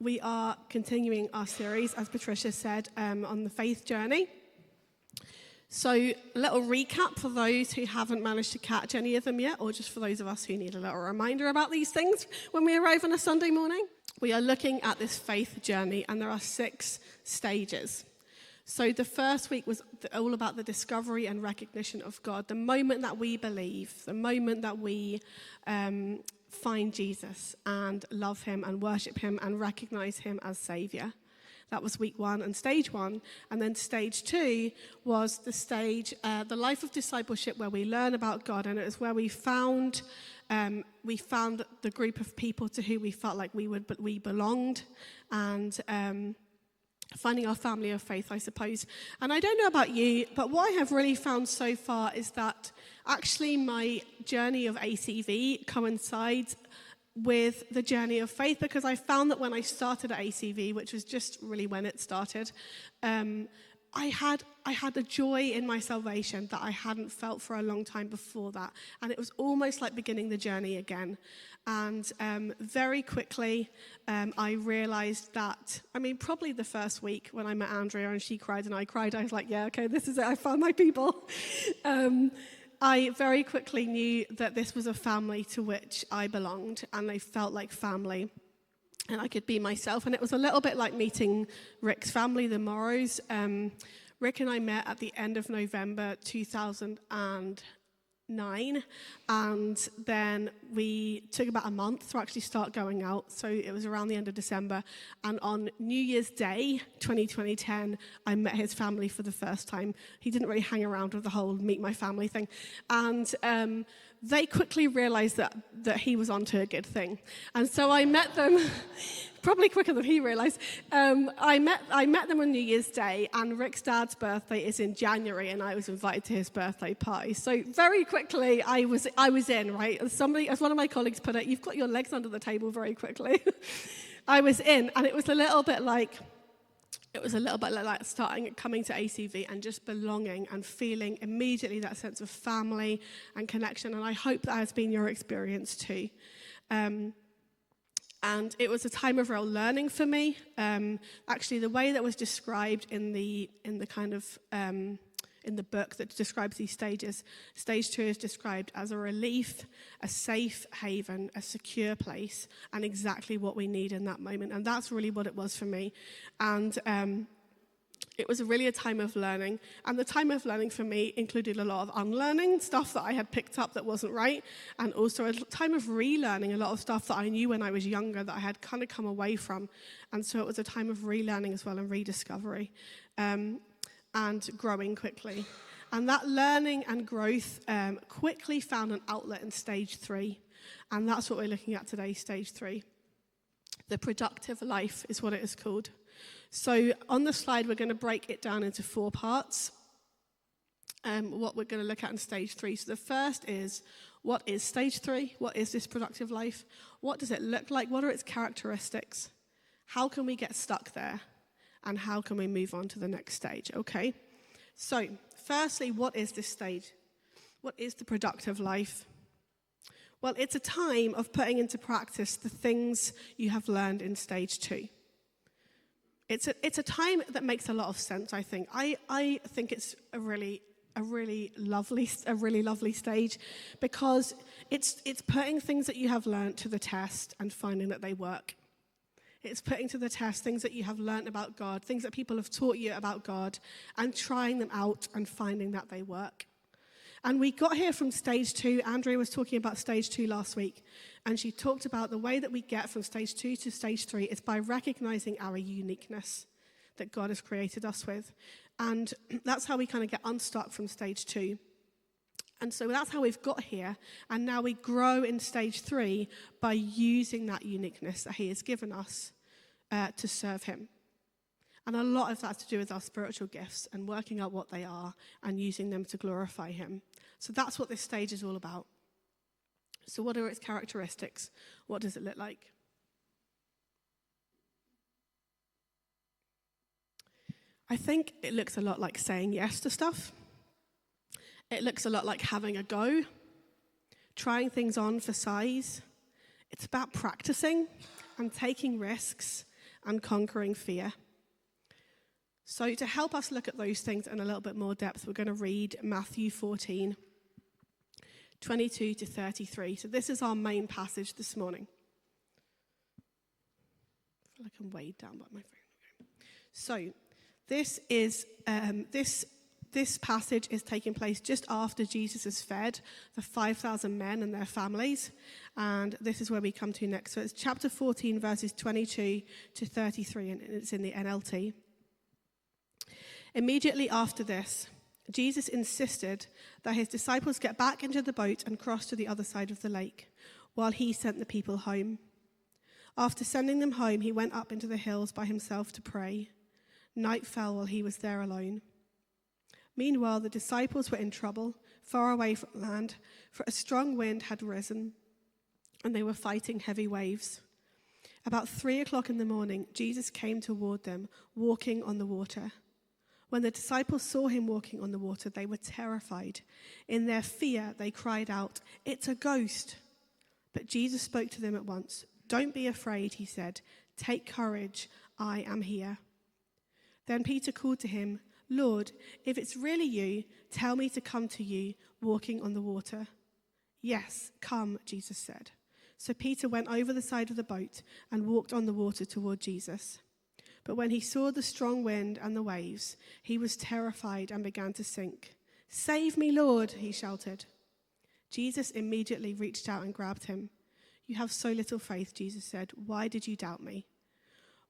We are continuing our series, as Patricia said, on the faith journey. So a little recap for those who haven't managed to catch any of them yet, or just for those of us who need a little reminder about these things when we arrive on a Sunday morning. We are looking at this faith journey, and there are 6 stages. So the first week was all about the discovery and recognition of God, the moment that we believe, the moment that we find Jesus and love him and worship him and recognize him as Savior. That was week 1 and stage 1. And then stage 2 was the stage, the life of discipleship, where we learn about God. And it was where we found the group of people to who we felt like we belonged, and finding our family of faith, I suppose. And I don't know about you, but what I have really found so far is that actually my journey of ACV coincides with the journey of faith, because I found that when I started at ACV, which was just really when it started, I had a joy in my salvation that I hadn't felt for a long time before that. And it was almost like beginning the journey again. And very quickly, I realized that, probably the first week when I met Andrea and she cried and I cried, I was like, yeah, okay, this is it. I found my people. I very quickly knew that this was a family to which I belonged, and I felt like family. And I could be myself. And it was a little bit like meeting Rick's family, the Morrows. Rick and I met at the end of November 2009. And then we took about a month to actually start going out. So it was around the end of December. And on New Year's Day, 2010, I met his family for the first time. He didn't really hang around with the whole meet my family thing. And they quickly realized that he was onto a good thing. And so I met them, probably quicker than he realized. I met them on New Year's Day, and Rick's dad's birthday is in January, and I was invited to his birthday party. So very quickly, I was in, right? As one of my colleagues put it, you've got your legs under the table very quickly. I was in, and it was a little bit like coming to ACV and just belonging and feeling immediately that sense of family and connection. And I hope that has been your experience too. And it was a time of real learning for me. Actually, the way that was described in the book that describes these stages, stage 2 is described as a relief, a safe haven, a secure place, and exactly what we need in that moment. And that's really what it was for me. And it was really a time of learning. And the time of learning for me included a lot of unlearning, stuff that I had picked up that wasn't right, and also a time of relearning a lot of stuff that I knew when I was younger that I had kind of come away from. And so it was a time of relearning as well, and rediscovery. And growing quickly. And that learning and growth quickly found an outlet in stage 3. And that's what we're looking at today, stage 3. The productive life is what it is called. So on the slide, we're going to break it down into 4 parts. What we're going to look at in stage 3. So the first is, what is stage 3? What is this productive life? What does it look like? What are its characteristics? How can we get stuck there? And how can we move on to the next stage? Okay, so firstly, what is this stage? What is the productive life? Well, it's a time of putting into practice the things you have learned in stage 2. It's a time that makes a lot of sense, I think. I think it's a really lovely stage, because it's putting things that you have learned to the test and finding that they work. It's putting to the test things that you have learned about God, things that people have taught you about God, and trying them out and finding that they work. And we got here from stage 2. Andrea was talking about stage 2 last week, and she talked about the way that we get from stage 2 to stage 3 is by recognizing our uniqueness that God has created us with. And that's how we kind of get unstuck from stage 2. And so that's how we've got here. And now we grow in stage 3 by using that uniqueness that he has given us to serve him. And a lot of that's to do with our spiritual gifts and working out what they are and using them to glorify him. So that's what this stage is all about. So what are its characteristics? What does it look like? I think it looks a lot like saying yes to stuff. It looks a lot like having a go, trying things on for size. It's about practicing and taking risks and conquering fear. So to help us look at those things in a little bit more depth, we're going to read Matthew 14, 22 to 33. So this is our main passage this morning. I feel like I'm weighed down by my phone. So this passage is taking place just after Jesus has fed the 5,000 men and their families. And this is where we come to next. So it's chapter 14, verses 22 to 33, and it's in the NLT. Immediately after this, Jesus insisted that his disciples get back into the boat and cross to the other side of the lake, while he sent the people home. After sending them home, he went up into the hills by himself to pray. Night fell while he was there alone. Meanwhile, the disciples were in trouble, far away from land, for a strong wind had risen, and they were fighting heavy waves. About 3:00 in the morning, Jesus came toward them, walking on the water. When the disciples saw him walking on the water, they were terrified. In their fear, they cried out, "It's a ghost!" But Jesus spoke to them at once. "Don't be afraid," he said. "Take courage, I am here." Then Peter called to him, "Lord, if it's really you, tell me to come to you walking on the water." "Yes, come," Jesus said. So Peter went over the side of the boat and walked on the water toward Jesus. But when he saw the strong wind and the waves, he was terrified and began to sink. "Save me, Lord," he shouted. Jesus immediately reached out and grabbed him. "You have so little faith," Jesus said. "Why did you doubt me?"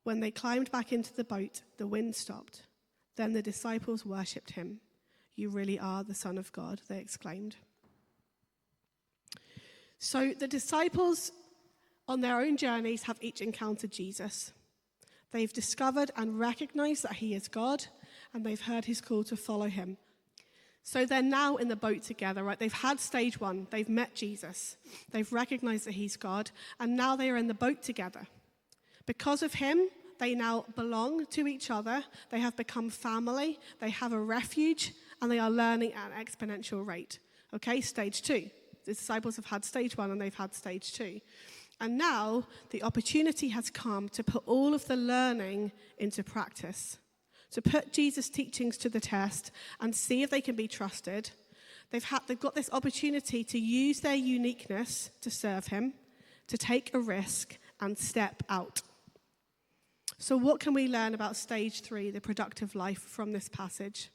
When they climbed back into the boat, the wind stopped. Then the disciples worshipped him. "You really are the Son of God," they exclaimed. So the disciples on their own journeys have each encountered Jesus. They've discovered and recognized that he is God, and they've heard his call to follow him. So they're now in the boat together, right? They've had stage one. They've met Jesus. They've recognized that he's God, and now they are in the boat together. Because of him, they now belong to each other. They have become family. They have a refuge, and they are learning at an exponential rate. Okay, stage two. The disciples have had stage one, and they've had stage two. And now the opportunity has come to put all of the learning into practice, to put Jesus' teachings to the test and see if they can be trusted. They've got this opportunity to use their uniqueness to serve him, to take a risk and step out. So what can we learn about stage 3, the productive life, from this passage?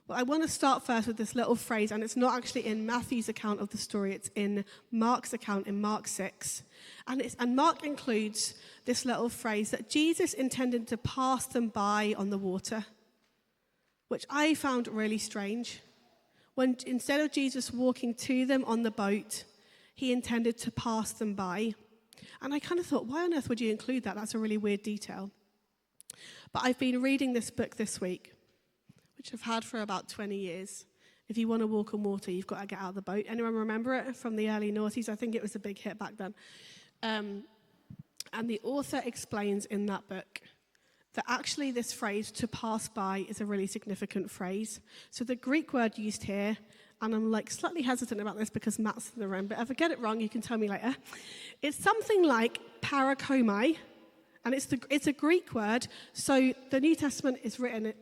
Well, I want to start first with this little phrase, and it's not actually in Matthew's account of the story, it's in Mark's account in Mark 6. And Mark includes this little phrase that Jesus intended to pass them by on the water, which I found really strange. When instead of Jesus walking to them on the boat, he intended to pass them by. And I kind of thought, why on earth would you include that? That's a really weird detail. But I've been reading this book this week, which I've had for about 20 years. If you want to walk on water, you've got to get out of the boat. Anyone remember it from the early noughties? I think it was a big hit back then. And the author explains in that book that actually this phrase, "to pass by," is a really significant phrase. So the Greek word used here, and I'm slightly hesitant about this because Matt's in the room, but if I get it wrong, you can tell me later. It's something like parakomai, and it's a Greek word. So the New Testament is written in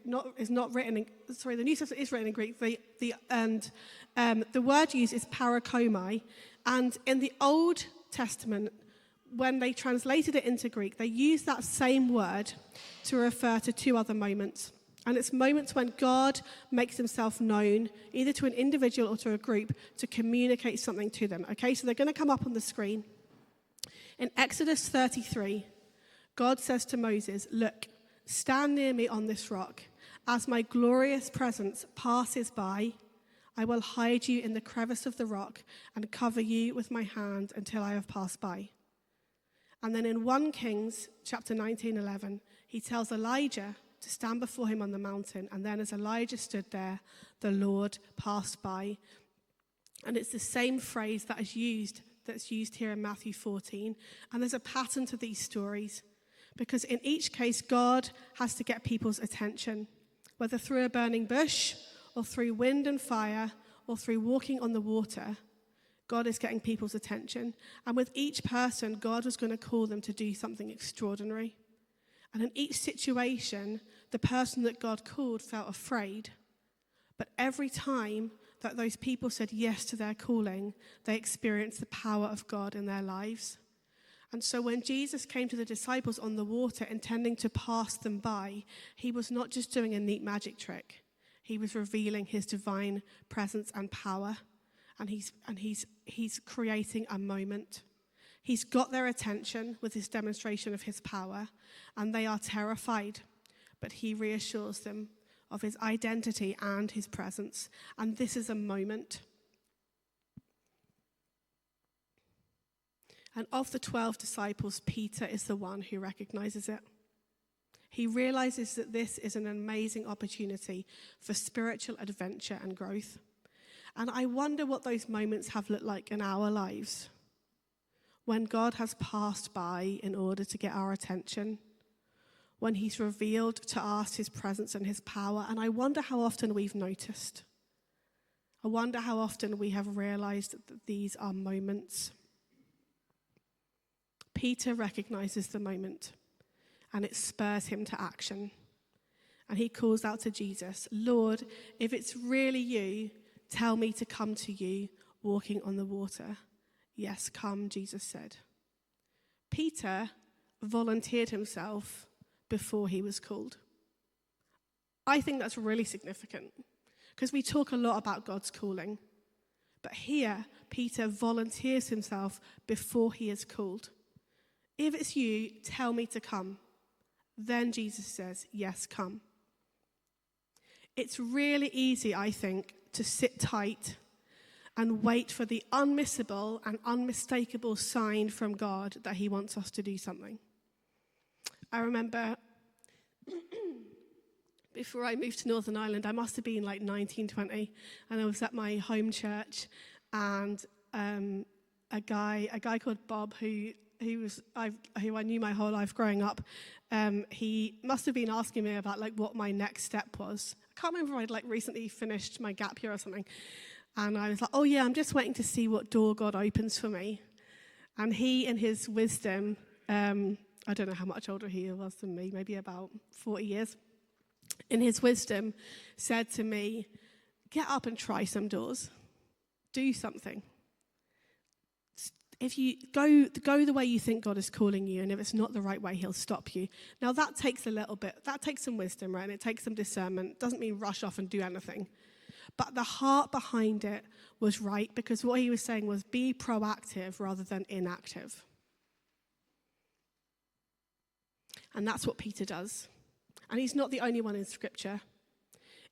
Greek. The word used is parakomai, and in the Old Testament, when they translated it into Greek, they used that same word to refer to two other moments. And it's moments when God makes himself known, either to an individual or to a group, to communicate something to them. Okay, so they're going to come up on the screen. In Exodus 33, God says to Moses, "Look, stand near me on this rock. As my glorious presence passes by, I will hide you in the crevice of the rock and cover you with my hand until I have passed by." And then in 1 Kings chapter 19:11, he tells Elijah to stand before him on the mountain. And then as Elijah stood there, the Lord passed by. And it's the same phrase that's used here in Matthew 14. And there's a pattern to these stories, because in each case, God has to get people's attention, whether through a burning bush or through wind and fire or through walking on the water. God is getting people's attention. And with each person, God was going to call them to do something extraordinary. And in each situation, the person that God called felt afraid. But every time that those people said yes to their calling, they experienced the power of God in their lives. And so when Jesus came to the disciples on the water, intending to pass them by, he was not just doing a neat magic trick. He was revealing his divine presence and power. And he's creating a moment. He's got their attention with his demonstration of his power, and they are terrified. But he reassures them of his identity and his presence. And this is a moment. And of the 12 disciples, Peter is the one who recognizes it. He realizes that this is an amazing opportunity for spiritual adventure and growth. And I wonder what those moments have looked like in our lives when God has passed by in order to get our attention, when he's revealed to us his presence and his power. And I wonder how often we've noticed. I wonder how often we have realized that these are moments. Peter recognizes the moment, and it spurs him to action. And he calls out to Jesus, "Lord, if it's really you, tell me to come to you walking on the water." "Yes, come," Jesus said. Peter volunteered himself before he was called. I think that's really significant because we talk a lot about God's calling. But here, Peter volunteers himself before he is called. "If it's you, tell me to come." Then Jesus says, "Yes, come." It's really easy, I think, to sit tight and wait for the unmissable and unmistakable sign from God that he wants us to do something. I remember before I moved to Northern Ireland, I must have been like 19, 20, and I was at my home church, and a guy called Bob, who I knew my whole life growing up, he must have been asking me about like what my next step was. I can't remember if I'd like recently finished my gap year or something. And I was like, "Oh yeah, I'm just waiting to see what door God opens for me." And he, in his wisdom, I don't know how much older he was than me, maybe about 40 years, in his wisdom, said to me, "Get up and try some doors. Do something. If you go the way you think God is calling you, and if it's not the right way, he'll stop you." Now that takes that takes some wisdom, right? And it takes some discernment. It doesn't mean rush off and do anything. But the heart behind it was right, because what he was saying was be proactive rather than inactive. And that's what Peter does. And he's not the only one in Scripture.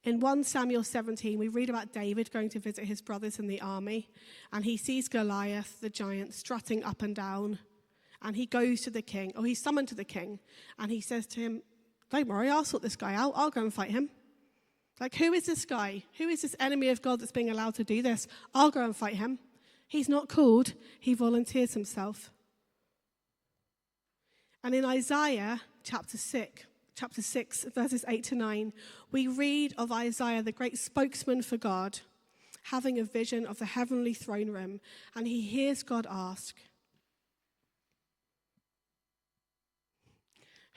In 1 Samuel 17, we read about David going to visit his brothers in the army, and he sees Goliath, the giant, strutting up and down, and he goes to the king, or he's summoned to the king, and he says to him, "Don't worry, I'll sort this guy out. I'll go and fight him." Like, who is this guy? Who is this enemy of God that's being allowed to do this? I'll go and fight him. He's not called. He volunteers himself. And in Isaiah chapter 6, verses 8 to 9, we read of Isaiah, the great spokesman for God, having a vision of the heavenly throne room, and he hears God ask,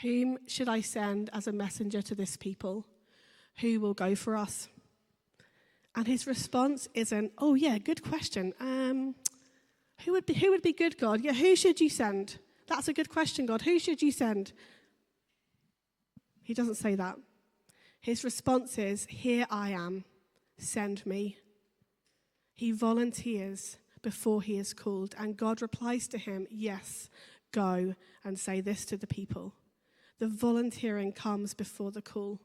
"Whom should I send as a messenger to this people? Who will go for us?" And his response isn't, "Oh yeah, good question. Who would be good, God? Yeah, who should you send? That's a good question, God. Who should you send?" He doesn't say that. His response is, "Here I am, send me." He volunteers before he is called, and God replies to him, "Yes, go and say this to the people." The volunteering comes before the call.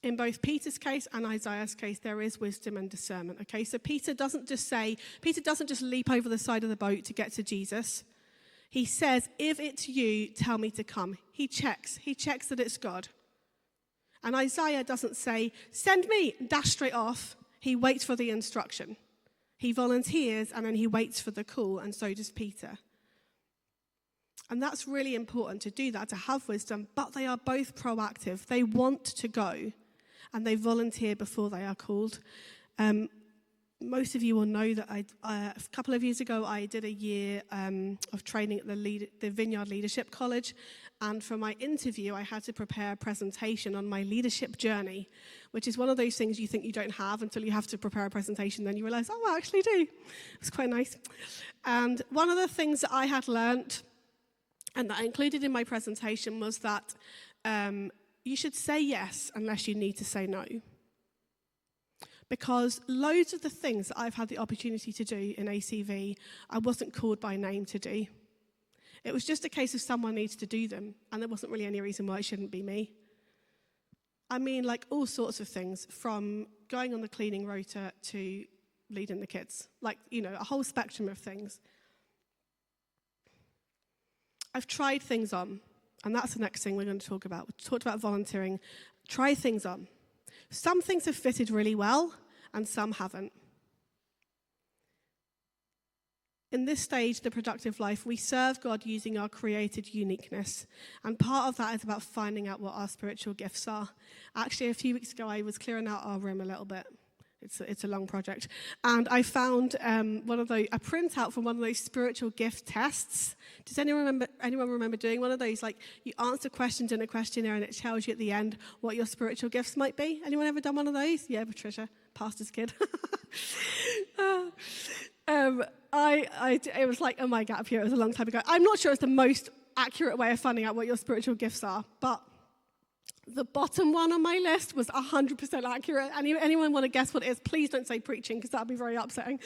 In both Peter's case and Isaiah's case, there is wisdom and discernment. Okay, so Peter doesn't just leap over the side of the boat to get to Jesus. He says, "If it's you, tell me to come." He checks that it's God. And Isaiah doesn't say, "Send me," dash straight off. He waits for the instruction. He volunteers, and then he waits for the call, and so does Peter. And that's really important to do that, to have wisdom, but they are both proactive. They want to go, and they volunteer before they are called. most of you will know that a couple of years ago, I did a year of training at the Vineyard Leadership College. And for my interview, I had to prepare a presentation on my leadership journey, which is one of those things you think you don't have until you have to prepare a presentation. Then you realize, oh, I actually do. It was quite nice. And one of the things that I had learnt and that I included in my presentation was that you should say yes unless you need to say no. Because loads of the things that I've had the opportunity to do in ACV, I wasn't called by name to do. It was just a case of someone needs to do them, and there wasn't really any reason why it shouldn't be me. I mean, like all sorts of things, from going on the cleaning rota to leading the kids. Like, a whole spectrum of things. I've tried things on, and that's the next thing we're going to talk about. We talked about volunteering. Try things on. Some things have fitted really well, and some haven't. In this stage, the productive life, we serve God using our created uniqueness. And part of that is about finding out what our spiritual gifts are. Actually, a few weeks ago, I was clearing out our room a little bit. It's a long project. And I found a printout from one of those spiritual gift tests. Does anyone remember doing one of those? Like, you answer questions in a questionnaire and it tells you at the end what your spiritual gifts might be. Anyone ever done one of those? Yeah, Patricia, pastor's kid. It was like, oh my gap year, it was a long time ago. I'm not sure it's the most accurate way of finding out what your spiritual gifts are, but the bottom one on my list was 100% accurate. Anyone want to guess what it is? Please don't say preaching, because that would be very upsetting.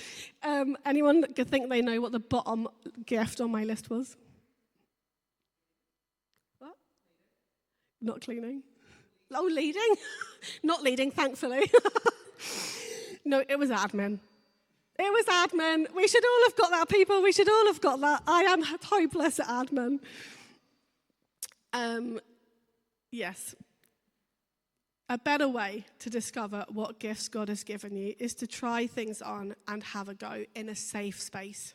Anyone that could think they know what the bottom gift on my list was? What? Not cleaning. Oh, leading? Not leading, thankfully. No, it was admin. It was admin. We should all have got that, people. We should all have got that. I am hopeless at admin. Yes. A better way to discover what gifts God has given you is to try things on and have a go in a safe space.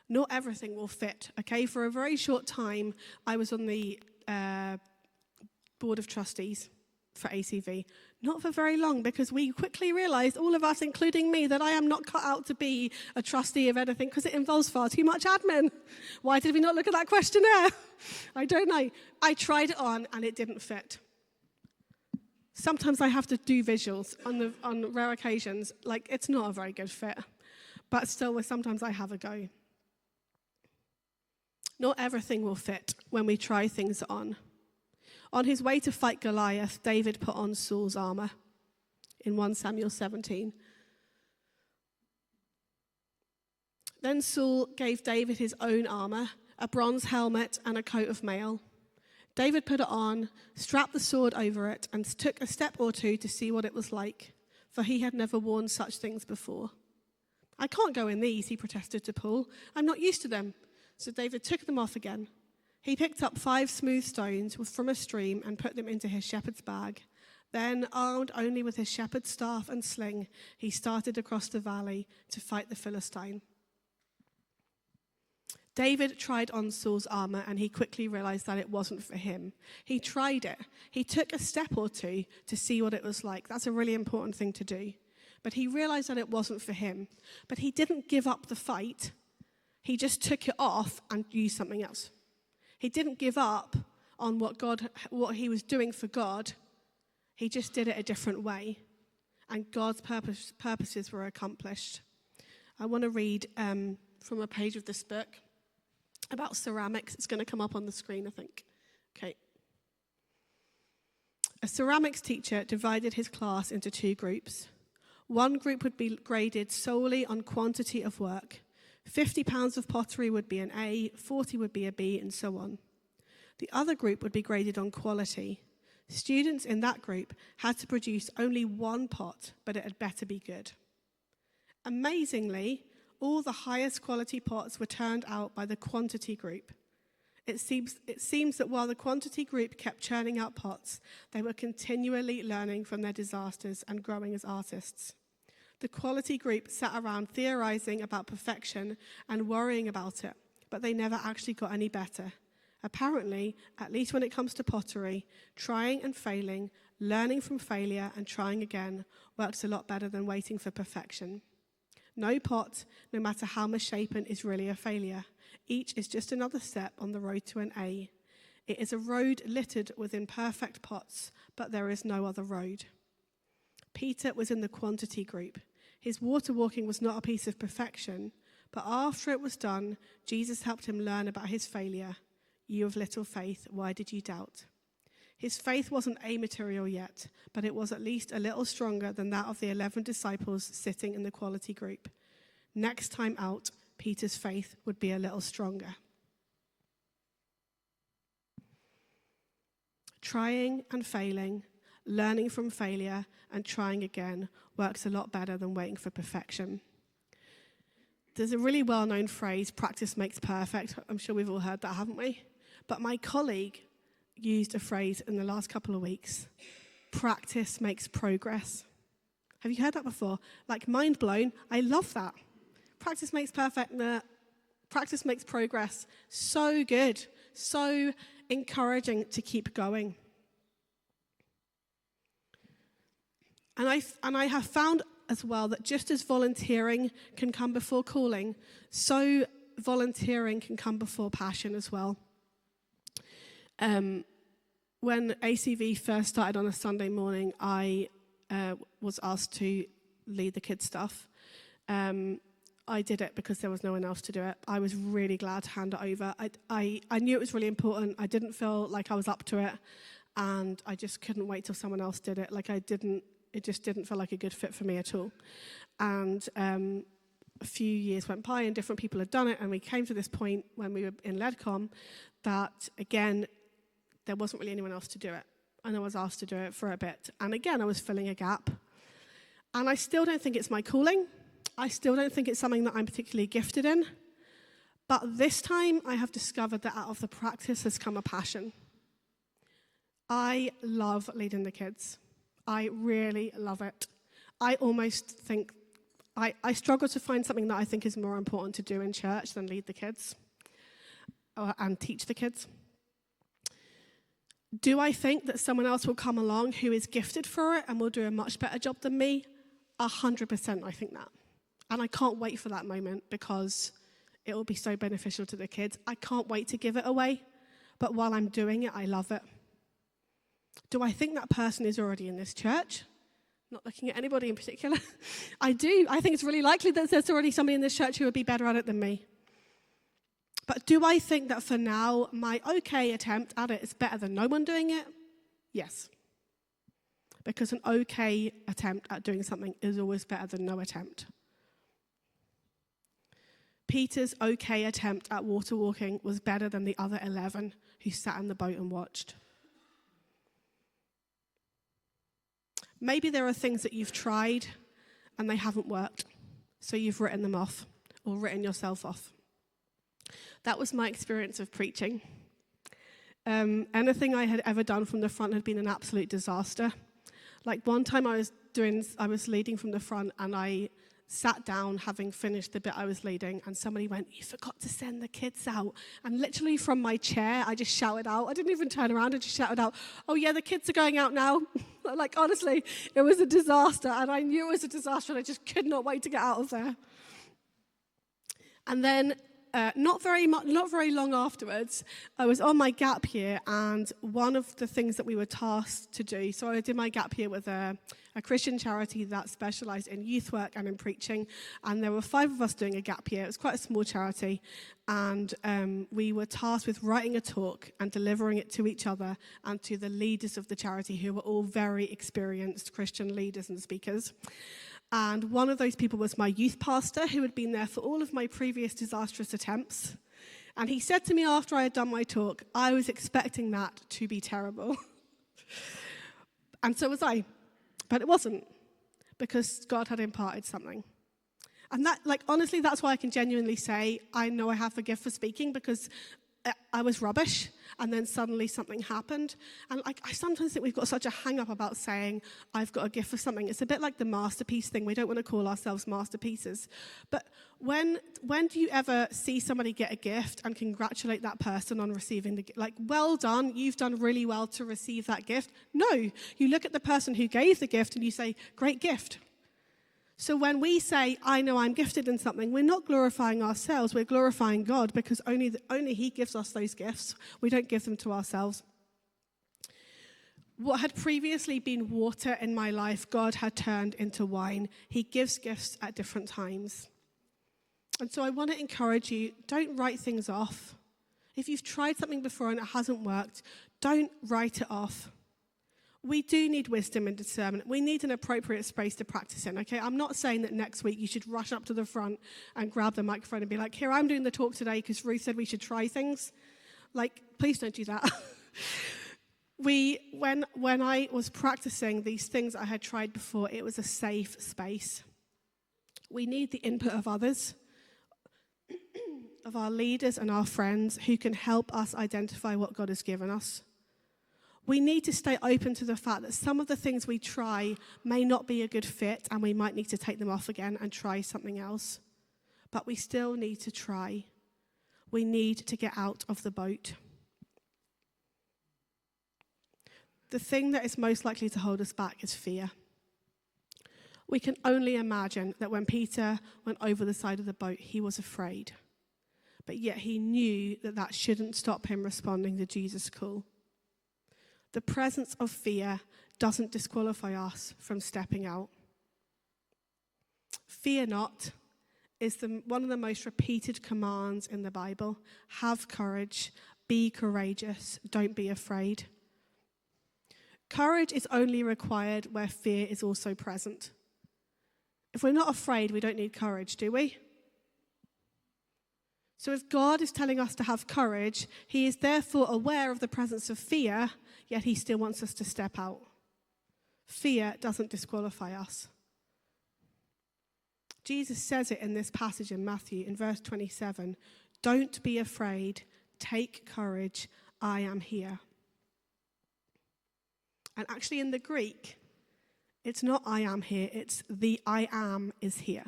Not everything will fit, okay? For a very short time, I was on the board of trustees for ACV. Not for very long, because we quickly realized, all of us, including me, that I am not cut out to be a trustee of anything because it involves far too much admin. Why did we not look at that questionnaire? I don't know. I tried it on and it didn't fit. Sometimes I have to do visuals on rare occasions. Like, it's not a very good fit. But still, sometimes I have a go. Not everything will fit when we try things on. On his way to fight Goliath, David put on Saul's armor in 1 Samuel 17. Then Saul gave David his own armor, a bronze helmet and a coat of mail. David put it on, strapped the sword over it, and took a step or two to see what it was like, for he had never worn such things before. I can't go in these, he protested to Paul. I'm not used to them. So David took them off again. He picked up 5 smooth stones from a stream and put them into his shepherd's bag. Then, armed only with his shepherd's staff and sling, he started across the valley to fight the Philistine. David tried on Saul's armor, and he quickly realized that it wasn't for him. He tried it. He took a step or two to see what it was like. That's a really important thing to do. But he realized that it wasn't for him. But he didn't give up the fight. He just took it off and used something else. He didn't give up on what he was doing for God. He just did it a different way. And God's purposes were accomplished. I want to read from a page of this book about ceramics. It's going to come up on the screen, I think. Okay. A ceramics teacher divided his class into 2 groups. One group would be graded solely on quantity of work. 50 pounds of pottery would be an A, 40 would be a B, and so on. The other group would be graded on quality. Students in that group had to produce only 1 pot, but it had better be good. Amazingly, all the highest quality pots were turned out by the quantity group. It seems that while the quantity group kept churning out pots, they were continually learning from their disasters and growing as artists. The quality group sat around theorizing about perfection and worrying about it, but they never actually got any better. Apparently, at least when it comes to pottery, trying and failing, learning from failure and trying again works a lot better than waiting for perfection. No pot, no matter how misshapen, is really a failure. Each is just another step on the road to an A. It is a road littered with imperfect pots, but there is no other road. Peter was in the quantity group. His water walking was not a piece of perfection, but after it was done, Jesus helped him learn about his failure. You of little faith, why did you doubt? His faith wasn't amaterial yet, but it was at least a little stronger than that of the 11 disciples sitting in the quality group. Next time out, Peter's faith would be a little stronger. Trying and failing, learning from failure, and trying again works a lot better than waiting for perfection. There's a really well-known phrase, practice makes perfect. I'm sure we've all heard that, haven't we? But my colleague used a phrase in the last couple of weeks, practice makes progress. Have you heard that before? Like, mind blown. I love that. Practice makes perfect. Nah. Practice makes progress. So good. So encouraging to keep going. And I have found as well that just as volunteering can come before calling, so volunteering can come before passion as well. When ACV first started on a Sunday morning, I was asked to lead the kids' stuff. I did it because there was no one else to do it. I was really glad to hand it over. I knew it was really important. I didn't feel like I was up to it, and I just couldn't wait till someone else did it. It just didn't feel like a good fit for me at all. And a few years went by and different people had done it, and we came to this point when we were in LEDCOM that, again, there wasn't really anyone else to do it. And I was asked to do it for a bit. And again, I was filling a gap. And I still don't think it's my calling. I still don't think it's something that I'm particularly gifted in. But this time, I have discovered that out of the practice has come a passion. I love leading the kids. I really love it. I almost think, I struggle to find something that I think is more important to do in church than lead the kids and teach the kids. Do I think that someone else will come along who is gifted for it and will do a much better job than me? 100% I think that. And I can't wait for that moment because it will be so beneficial to the kids. I can't wait to give it away. But while I'm doing it, I love it. Do I think that person is already in this church? Not looking at anybody in particular. I do. I think it's really likely that there's already somebody in this church who would be better at it than me. But do I think that for now, my okay attempt at it is better than no one doing it? Yes. Because an okay attempt at doing something is always better than no attempt. Peter's okay attempt at water walking was better than the other 11 who sat in the boat and watched. Maybe there are things that you've tried and they haven't worked, so you've written them off or written yourself off. That was my experience of preaching. Anything I had ever done from the front had been an absolute disaster. Like one time I was leading from the front and I sat down having finished the bit I was leading and somebody went, "You forgot to send the kids out." And literally from my chair, I just shouted out. I didn't even turn around, I just shouted out, "Oh yeah, the kids are going out now." Like honestly, it was a disaster and I knew it was a disaster and I just could not wait to get out of there. And then not very long afterwards, I was on my gap year, and one of the things that we were tasked to do, so I did my gap year with a Christian charity that specialised in youth work and in preaching, and there were 5 of us doing a gap year. It was quite a small charity, and we were tasked with writing a talk and delivering it to each other and to the leaders of the charity, who were all very experienced Christian leaders and speakers. And one of those people was my youth pastor, who had been there for all of my previous disastrous attempts. And he said to me after I had done my talk, I was expecting that to be terrible. And so was I. But it wasn't, because God had imparted something. And that, honestly, that's why I can genuinely say I know I have the gift for speaking, because I was rubbish, and then suddenly something happened. And I sometimes think we've got such a hang-up about saying, I've got a gift for something. It's a bit like the masterpiece thing. We don't want to call ourselves masterpieces. But when do you ever see somebody get a gift and congratulate that person on receiving the gift? Well done, you've done really well to receive that gift. No, you look at the person who gave the gift and you say, great gift. So when we say, I know I'm gifted in something, we're not glorifying ourselves, we're glorifying God, because only he gives us those gifts. We don't give them to ourselves. What had previously been water in my life, God had turned into wine. He gives gifts at different times. And so I want to encourage you, don't write things off. If you've tried something before and it hasn't worked, don't write it off. We do need wisdom and discernment. We need an appropriate space to practice in, okay? I'm not saying that next week you should rush up to the front and grab the microphone and be like, here, I'm doing the talk today because Ruth said we should try things. Like, please don't do that. When I was practicing these things I had tried before, it was a safe space. We need the input of others, of our leaders and our friends who can help us identify what God has given us. We need to stay open to the fact that some of the things we try may not be a good fit and we might need to take them off again and try something else. But we still need to try. We need to get out of the boat. The thing that is most likely to hold us back is fear. We can only imagine that when Peter went over the side of the boat, he was afraid. But yet he knew that that shouldn't stop him responding to Jesus' call. The presence of fear doesn't disqualify us from stepping out. Fear not is one of the most repeated commands in the Bible. Have courage, be courageous, don't be afraid. Courage is only required where fear is also present. If we're not afraid, we don't need courage, do we? So if God is telling us to have courage, he is therefore aware of the presence of fear, yet he still wants us to step out. Fear doesn't disqualify us. Jesus says it in this passage in Matthew in verse 27. Don't be afraid, take courage, I am here. And actually in the Greek, it's not I am here, it's the I am is here.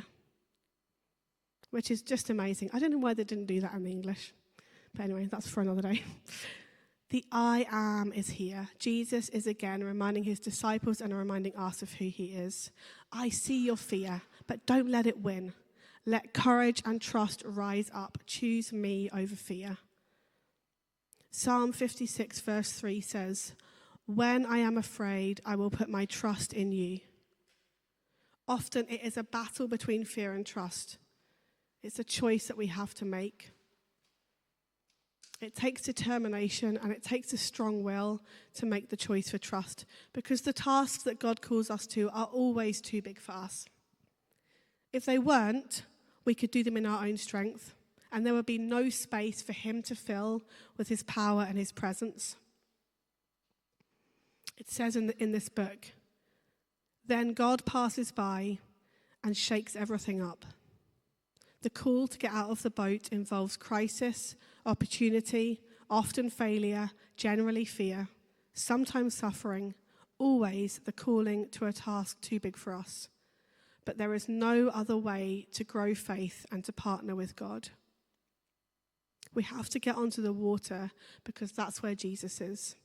Which is just amazing. I don't know why they didn't do that in the English. But anyway, that's for another day. The I am is here. Jesus is again reminding his disciples and reminding us of who he is. I see your fear, but don't let it win. Let courage and trust rise up. Choose me over fear. Psalm 56 verse 3 says, when I am afraid, I will put my trust in you. Often it is a battle between fear and trust. It's a choice that we have to make. It takes determination and it takes a strong will to make the choice for trust, because the tasks that God calls us to are always too big for us. If they weren't, we could do them in our own strength, and there would be no space for him to fill with his power and his presence. It says in this book, then God passes by and shakes everything up. The call to get out of the boat involves crisis, opportunity, often failure, generally fear, sometimes suffering, always the calling to a task too big for us. But there is no other way to grow faith and to partner with God. We have to get onto the water because that's where Jesus is.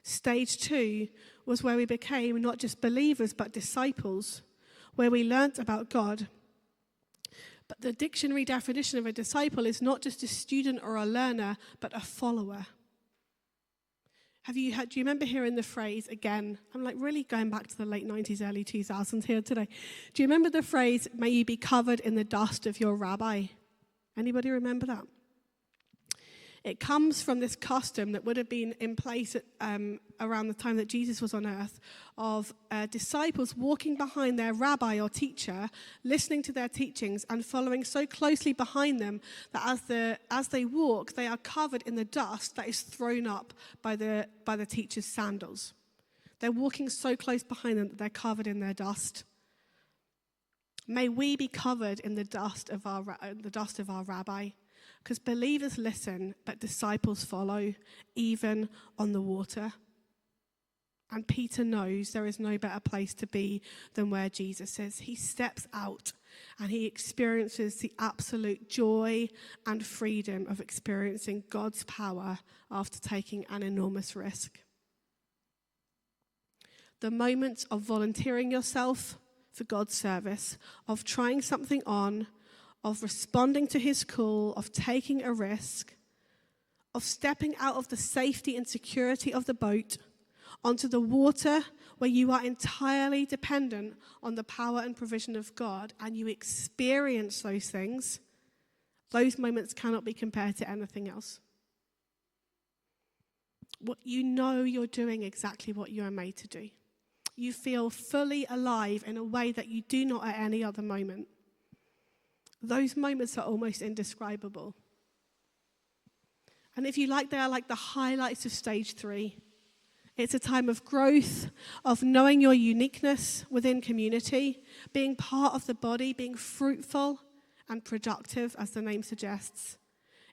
Stage 2 was where we became not just believers but disciples, where we learnt about God. But the dictionary definition of a disciple is not just a student or a learner, but a follower. Do you remember hearing the phrase, again, I'm like really going back to the late 90s, early 2000s here today. Do you remember the phrase, may you be covered in the dust of your rabbi? Anybody remember that? It comes from this custom that would have been in place around the time that Jesus was on earth, of disciples walking behind their rabbi or teacher, listening to their teachings and following so closely behind them that as they walk, they are covered in the dust that is thrown up by the teacher's sandals. They're walking so close behind them that they're covered in their dust. May we be covered in the dust of our rabbi. Because believers listen, but disciples follow, even on the water. And Peter knows there is no better place to be than where Jesus is. He steps out and he experiences the absolute joy and freedom of experiencing God's power after taking an enormous risk. The moments of volunteering yourself for God's service, of trying something on, of responding to his call, of taking a risk, of stepping out of the safety and security of the boat onto the water where you are entirely dependent on the power and provision of God, and you experience those things, those moments cannot be compared to anything else. What you know you're doing exactly what you are made to do. You feel fully alive in a way that you do not at any other moment. Those moments are almost indescribable. And if you like, they are like the highlights of stage 3. It's a time of growth, of knowing your uniqueness within community, being part of the body, being fruitful and productive, as the name suggests.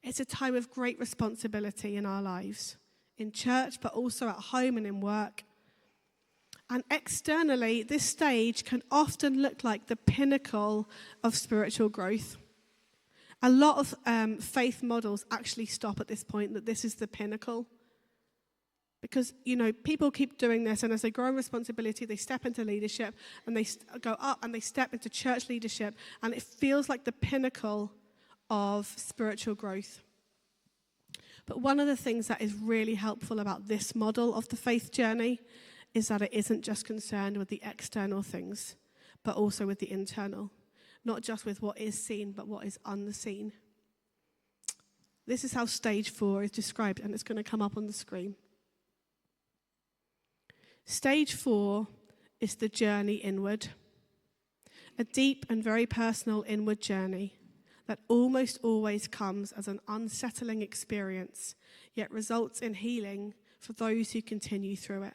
It's a time of great responsibility in our lives, in church, but also at home and in work. And externally, this stage can often look like the pinnacle of spiritual growth. A lot of faith models actually stop at this point, that this is the pinnacle. Because, people keep doing this, and as they grow in responsibility, they step into leadership, and they go up, and they step into church leadership, and it feels like the pinnacle of spiritual growth. But one of the things that is really helpful about this model of the faith journey is that it isn't just concerned with the external things, but also with the internal. Not just with what is seen, but what is unseen. This is how stage 4 is described, and it's going to come up on the screen. Stage 4 is the journey inward. A deep and very personal inward journey that almost always comes as an unsettling experience, yet results in healing for those who continue through it.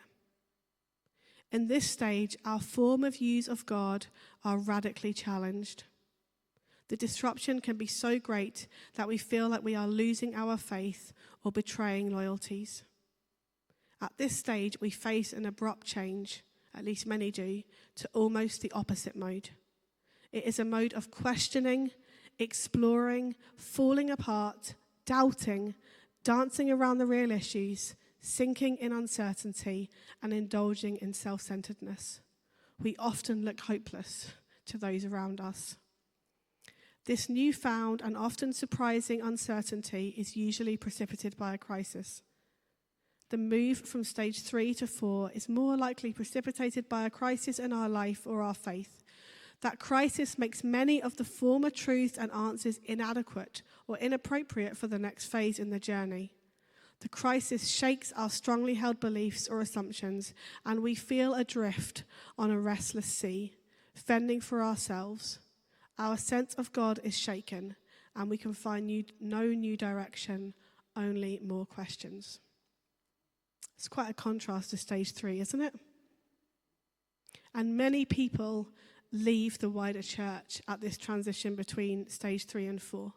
In this stage, our form of views of God are radically challenged. The disruption can be so great that we feel like we are losing our faith or betraying loyalties. At this stage, we face an abrupt change, at least many do, to almost the opposite mode. It is a mode of questioning, exploring, falling apart, doubting, dancing around the real issues, sinking in uncertainty, and indulging in self-centeredness. We often look hopeless to those around us. This newfound and often surprising uncertainty is usually precipitated by a crisis. The move from stage 3 to 4 is more likely precipitated by a crisis in our life or our faith. That crisis makes many of the former truths and answers inadequate or inappropriate for the next phase in the journey. The crisis shakes our strongly held beliefs or assumptions, and we feel adrift on a restless sea, fending for ourselves. Our sense of God is shaken, and we can find no new direction, only more questions. It's quite a contrast to stage 3, isn't it? And many people leave the wider church at this transition between stage 3 and 4.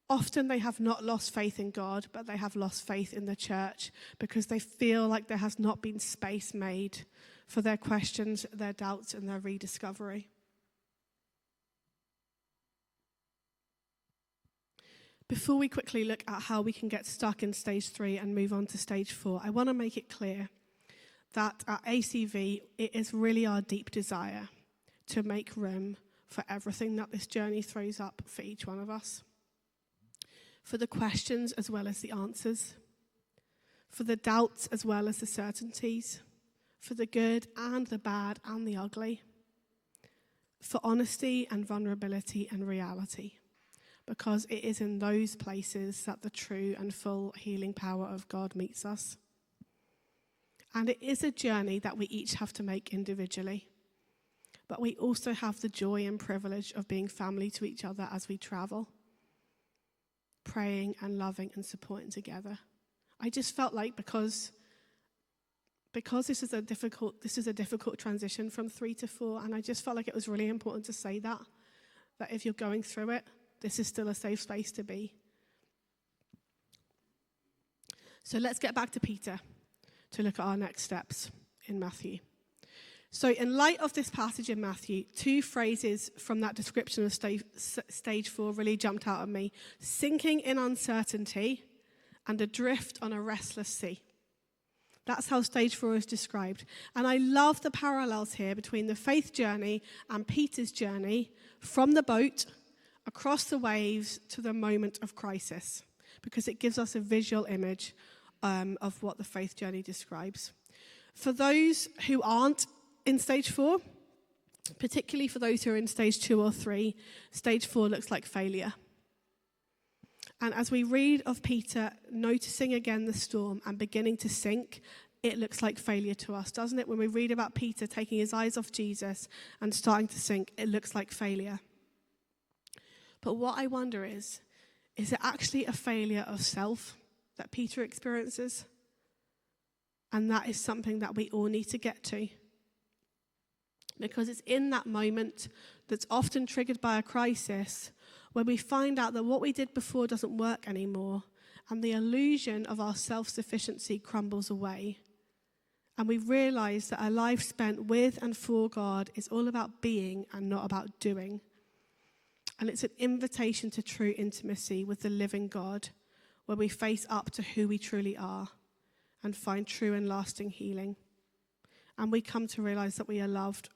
Often they have not lost faith in God, but they have lost faith in the church because they feel like there has not been space made for their questions, their doubts, and their rediscovery. Before we quickly look at how we can get stuck in stage 3 and move on to stage 4, I want to make it clear that at ACV, it is really our deep desire to make room for everything that this journey throws up for each one of us. For the questions as well as the answers, for the doubts as well as the certainties, for the good and the bad and the ugly, for honesty and vulnerability and reality, because it is in those places that the true and full healing power of God meets us. And it is a journey that we each have to make individually, but we also have the joy and privilege of being family to each other as we travel, praying and loving and supporting together. I just felt like because this is a difficult transition from 3 to 4, and I just felt like it was really important to say that if you're going through it, this is still a safe space to be. So let's get back to Peter to look at our next steps in Matthew. So in light of this passage in Matthew, 2 phrases from that description of stage 4 really jumped out at me. Sinking in uncertainty and adrift on a restless sea. That's how stage 4 is described. And I love the parallels here between the faith journey and Peter's journey from the boat across the waves to the moment of crisis, because it gives us a visual image of what the faith journey describes. For those who aren't in stage 4, particularly for those who are in stage 2 or 3, stage 4 looks like failure. And as we read of Peter noticing again the storm and beginning to sink, it looks like failure to us, doesn't it? When we read about Peter taking his eyes off Jesus and starting to sink, it looks like failure. But what I wonder is it actually a failure of self that Peter experiences? And that is something that we all need to get to. Because it's in that moment that's often triggered by a crisis when we find out that what we did before doesn't work anymore, and the illusion of our self-sufficiency crumbles away. And we realize that a life spent with and for God is all about being and not about doing. And it's an invitation to true intimacy with the living God, where we face up to who we truly are and find true and lasting healing. And we come to realize that we are loved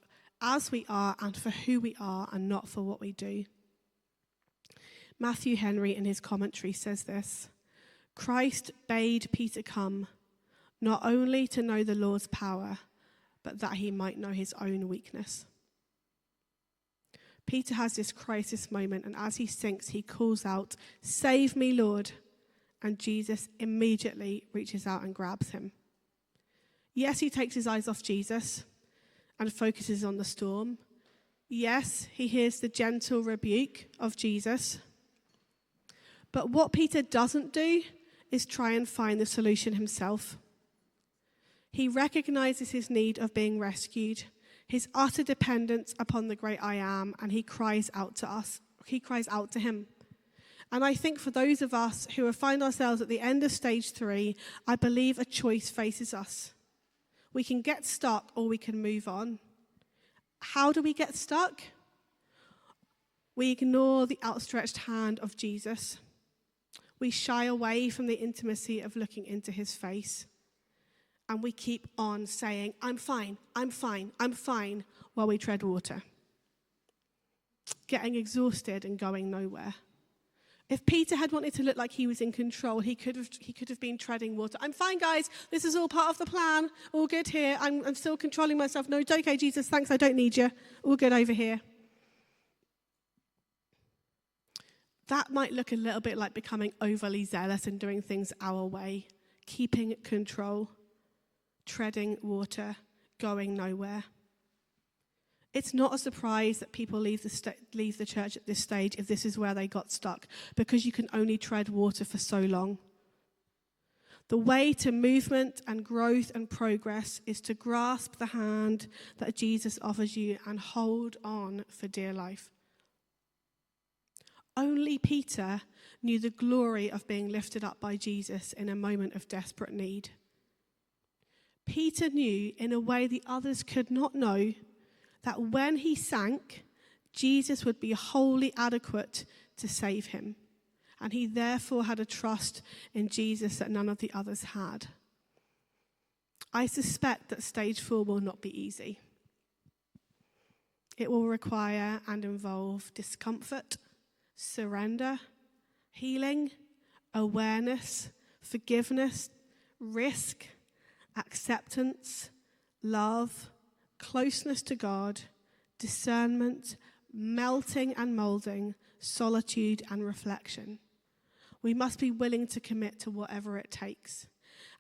as we are and for who we are and not for what we do. Matthew Henry in his commentary says this: Christ bade Peter come, not only to know the Lord's power, but that he might know his own weakness. Peter has this crisis moment, and as he sinks, he calls out, "Save me, Lord." And Jesus immediately reaches out and grabs him. Yes, he takes his eyes off Jesus and focuses on the storm. Yes, he hears the gentle rebuke of Jesus. But what Peter doesn't do is try and find the solution himself. He recognizes his need of being rescued, his utter dependence upon the great I am, and he cries out to us. He cries out to him. And I think for those of us who find ourselves at the end of stage 3, I believe a choice faces us. We can get stuck or we can move on. How do we get stuck? We ignore the outstretched hand of Jesus. We shy away from the intimacy of looking into his face. And we keep on saying, I'm fine, I'm fine, I'm fine, while we tread water. Getting exhausted and going nowhere. If Peter had wanted to look like he was in control, he could have been treading water. I'm fine, guys. This is all part of the plan. All good here. I'm still controlling myself. No, it's okay, Jesus. Thanks. I don't need you. All good over here. That might look a little bit like becoming overly zealous and doing things our way, keeping control, treading water, going nowhere. It's not a surprise that people leave the church at this stage if this is where they got stuck, because you can only tread water for so long. The way to movement and growth and progress is to grasp the hand that Jesus offers you and hold on for dear life. Only Peter knew the glory of being lifted up by Jesus in a moment of desperate need. Peter knew, in a way the others could not know, that when he sank, Jesus would be wholly adequate to save him. And he therefore had a trust in Jesus that none of the others had. I suspect that stage 4 will not be easy. It will require and involve discomfort, surrender, healing, awareness, forgiveness, risk, acceptance, love, closeness to God, discernment, melting and molding, solitude and reflection. We must be willing to commit to whatever it takes.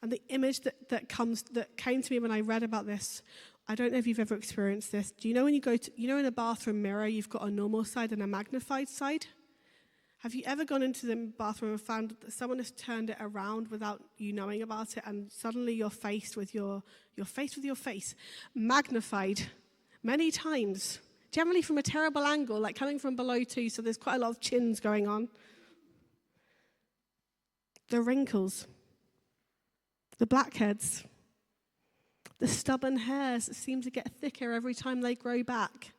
And the image that came to me when I read about this, I don't know if you've ever experienced this. Do you know when you go to, in a bathroom mirror, you've got a normal side and a magnified side? Have you ever gone into the bathroom and found that someone has turned it around without you knowing about it, and suddenly you're faced with your face magnified many times, generally from a terrible angle, like coming from below too, so there's quite a lot of chins going on. The wrinkles, the blackheads, the stubborn hairs that seem to get thicker every time they grow back.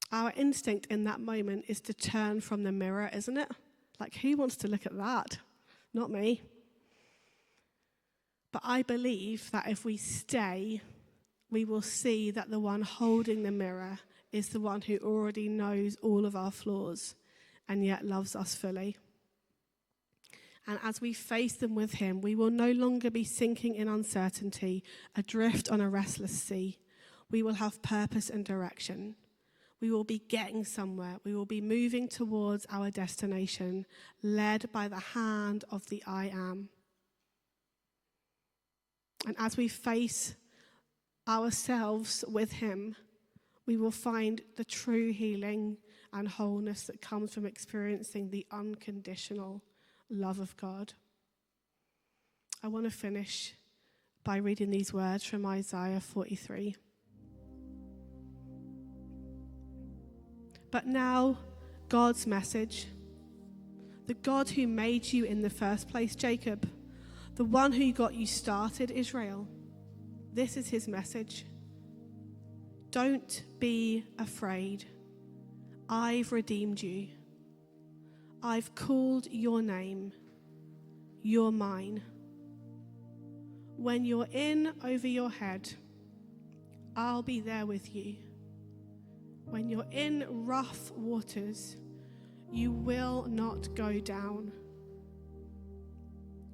Our instinct in that moment is to turn from the mirror, isn't it? Like, who wants to look at that? Not me. But I believe that if we stay, we will see that the one holding the mirror is the one who already knows all of our flaws and yet loves us fully. And as we face them with him, we will no longer be sinking in uncertainty, adrift on a restless sea. We will have purpose and direction. We will be getting somewhere. We will be moving towards our destination, led by the hand of the I Am. And as we face ourselves with him, we will find the true healing and wholeness that comes from experiencing the unconditional love of God. I want to finish by reading these words from Isaiah 43. But now, God's message, the God who made you in the first place, Jacob, the one who got you started, Israel, this is his message. Don't be afraid. I've redeemed you. I've called your name. You're mine. When you're in over your head, I'll be there with you. When you're in rough waters, you will not go down.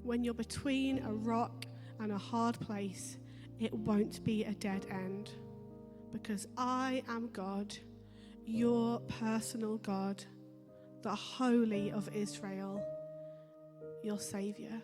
When you're between a rock and a hard place, it won't be a dead end. Because I am God, your personal God, the Holy of Israel, your Savior.